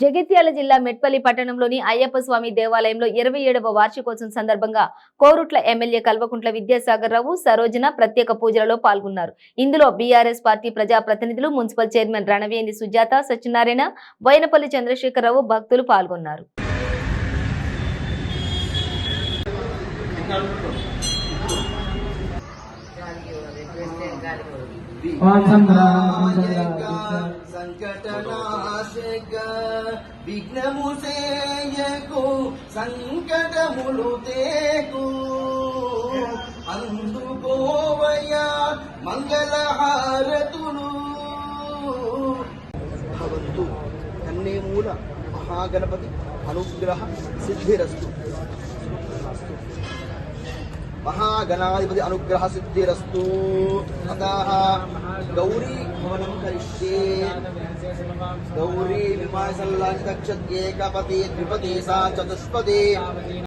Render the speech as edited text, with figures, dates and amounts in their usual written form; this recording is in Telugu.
జగిత్యాల జిల్లా మెట్పల్లి పట్టణంలోని అయ్యప్ప స్వామి దేవాలయంలో 27వ వార్షికోత్సవం సందర్భంగా కోరుట్ల ఎమ్మెల్యే కల్వకుంట్ల విద్యాసాగర్ రావు సరోజన ప్రత్యేక పూజలలో పాల్గొన్నారు. ఇందులో బీఆర్ఎస్ పార్టీ ప్రజా ప్రతినిధులు, మున్సిపల్ చైర్మన్ రణవేంది సుజాత, సత్యనారాయణ, బోయినపల్లి చంద్రశేఖరరావు భక్తులు పాల్గొన్నారు. సంకటనాశక విఘ్నము సేయకు సంకటములు తేకు అందుకోవయ్యా మంగళహారతులు భవంతు. కన్నే మూల మహాగణపతి అనుగ్రహ సిద్ధిరస్తు. महागणाधिपति अनुग्रह सिद्धिरस्तु. अतः गौरी भवनं करिष्ये. गौरी विमाय सल्लाचितक्षत्ये कपति द्विपति सा चतुष्पदे.